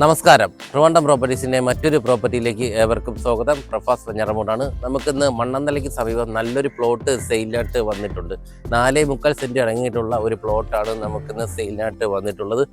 നമസ്കാരം. ട്രിവാൻഡ്രം പ്രോപ്പർട്ടീസിൻ്റെ മറ്റൊരു പ്രോപ്പർട്ടിയിലേക്ക് ഏവർക്കും സ്വാഗതം. പ്രഫാസ് വെഞ്ഞാറമൂടാണ്. നമുക്കിന്ന് മണ്ണന്തലയ്ക്ക് സമീപം നല്ലൊരു പ്ലോട്ട് സെയിലിനായിട്ട് വന്നിട്ടുണ്ട്. 4.25 സെൻറ്റ് അടങ്ങിയിട്ടുള്ള ഒരു പ്ലോട്ടാണ് നമുക്കിന്ന് സെയിലിനായിട്ട് വന്നിട്ടുള്ളത്.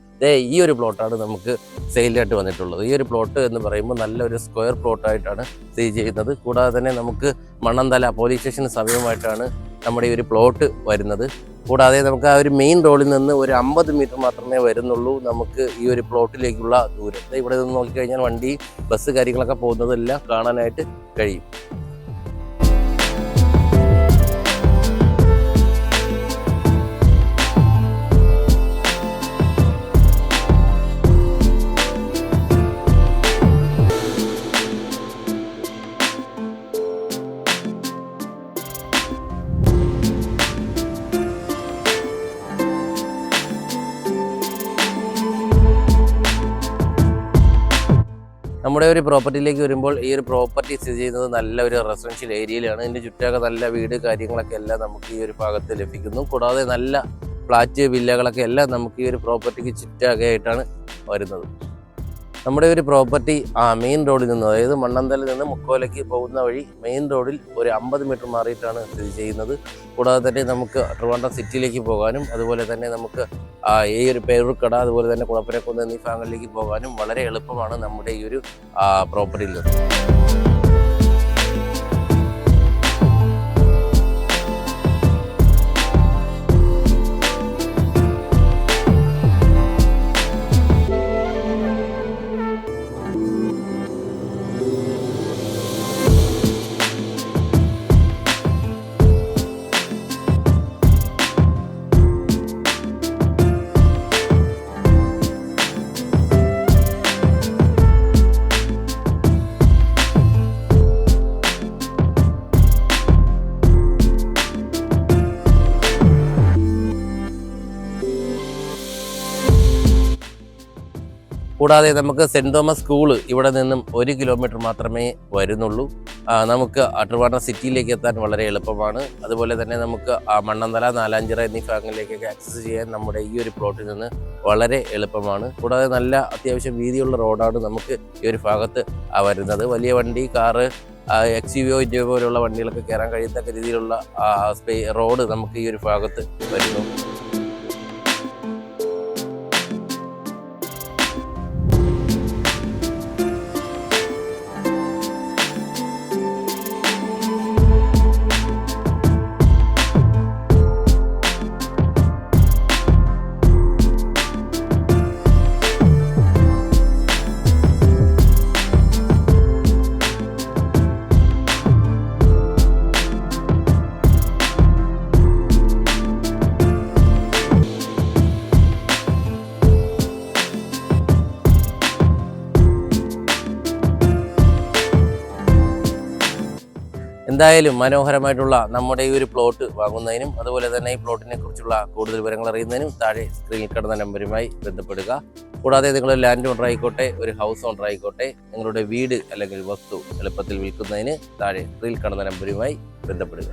ഈ ഒരു പ്ലോട്ടാണ് നമുക്ക് സെയിലിനായിട്ട് വന്നിട്ടുള്ളത്. ഈ ഒരു പ്ലോട്ട് എന്ന് പറയുമ്പോൾ നല്ലൊരു സ്ക്വയർ പ്ലോട്ടായിട്ടാണ് സെയിൽ ചെയ്യുന്നത്. കൂടാതെ തന്നെ നമുക്ക് മണ്ണന്തല പോലീസ് സ്റ്റേഷന് സമീപമായിട്ടാണ് നമ്മുടെ ഈ ഒരു പ്ലോട്ട് വരുന്നത്. കൂടാതെ നമുക്ക് ആ ഒരു മെയിൻ റോഡിൽ നിന്ന് ഒരു 50 മീറ്റർ മാത്രമേ വരുന്നുള്ളൂ നമുക്ക് ഈ ഒരു പ്ലോട്ടിലേക്കുള്ള ദൂരം. ഇവിടെ നിന്ന് നോക്കിക്കഴിഞ്ഞാൽ വണ്ടി, ബസ് കാര്യങ്ങളൊക്കെ പോകുന്നതെല്ലാം കാണാനായിട്ട് കഴിയും. നമ്മുടെ ഒരു പ്രോപ്പർട്ടിയിലേക്ക് വരുമ്പോൾ ഈ ഒരു പ്രോപ്പർട്ടി സ്ഥിതി ചെയ്യുന്നത് നല്ല ഒരു റെസിഡൻഷ്യൽ ഏരിയയിലാണ്. ഇതിൻ്റെ ചുറ്റൊക്കെ നല്ല വീട് കാര്യങ്ങളൊക്കെ എല്ലാം നമുക്ക് ഈ ഒരു ഭാഗത്ത് ലഭിക്കുന്നു. കൂടാതെ നല്ല ഫ്ലാറ്റ് വില്ലകളൊക്കെ എല്ലാം നമുക്ക് ഈ ഒരു പ്രോപ്പർട്ടിക്ക് ചുറ്റാകെയായിട്ടാണ് വരുന്നത്. നമ്മുടെ ഒരു പ്രോപ്പർട്ടി മെയിൻ റോഡിൽ നിന്ന്, അതായത് മണ്ണന്തലിൽ നിന്ന് മുക്കോലയ്ക്ക് പോകുന്ന വഴി മെയിൻ റോഡിൽ ഒരു 50 മീറ്റർ മാറിയിട്ടാണ് സ്ഥിതി ചെയ്യുന്നത്. കൂടാതെ തന്നെ നമുക്ക് ട്രിവാൻഡ്രം സിറ്റിയിലേക്ക് പോകാനും അതുപോലെ തന്നെ നമുക്ക് ഈ ഒരു പേരൂർക്കട, അതുപോലെ തന്നെ കുളപ്പുരക്കുന്ന് എന്നീ ഭാഗങ്ങളിലേക്ക് പോകാനും വളരെ എളുപ്പമാണ് നമ്മുടെ ഈ ഒരു പ്രോപ്പർട്ടിയിൽ നിന്ന്. കൂടാതെ നമുക്ക് സെൻറ് തോമസ് സ്കൂള് ഇവിടെ നിന്നും 1 കിലോമീറ്റർ മാത്രമേ വരുന്നുള്ളൂ. നമുക്ക് ട്രിവാൻഡ്രം സിറ്റിയിലേക്ക് എത്താൻ വളരെ എളുപ്പമാണ്. അതുപോലെ തന്നെ നമുക്ക് മണ്ണന്തല, നാലാഞ്ചിറ എന്നീ ഭാഗങ്ങളിലേക്കൊക്കെ ആക്സസ് ചെയ്യാൻ നമ്മുടെ ഈ ഒരു പ്ലോട്ടിൽ നിന്ന് വളരെ എളുപ്പമാണ്. കൂടാതെ നല്ല അത്യാവശ്യം വീതിയുള്ള റോഡാണ് നമുക്ക് ഈ ഒരു ഭാഗത്ത് വരുന്നത്. വലിയ വണ്ടി, കാറ്, XUV ഇന്ത്യ പോലുള്ള വണ്ടികളൊക്കെ കയറാൻ കഴിയത്തക്ക രീതിയിലുള്ള റോഡ് നമുക്ക് ഈ ഒരു ഭാഗത്ത് വരുന്നു. എന്തായാലും മനോഹരമായിട്ടുള്ള നമ്മുടെ ഈ ഒരു പ്ലോട്ട് വാങ്ങുന്നതിനും അതുപോലെ തന്നെ ഈ പ്ലോട്ടിനെ കുറിച്ചുള്ള കൂടുതൽ വിവരങ്ങൾ അറിയുന്നതിനും താഴെ സ്ക്രീനിൽ കിടന്ന നമ്പറുമായി ബന്ധപ്പെടുക. കൂടാതെ നിങ്ങൾ ലാൻഡ് ഓണർ ആയിക്കോട്ടെ, ഒരു ഹൗസ് ഓണർ ആയിക്കോട്ടെ, നിങ്ങളുടെ വീട് അല്ലെങ്കിൽ വസ്തു എളുപ്പത്തിൽ വിൽക്കുന്നതിന് താഴെ സ്ക്രീനിൽ കിടന്ന നമ്പറുമായി ബന്ധപ്പെടുക.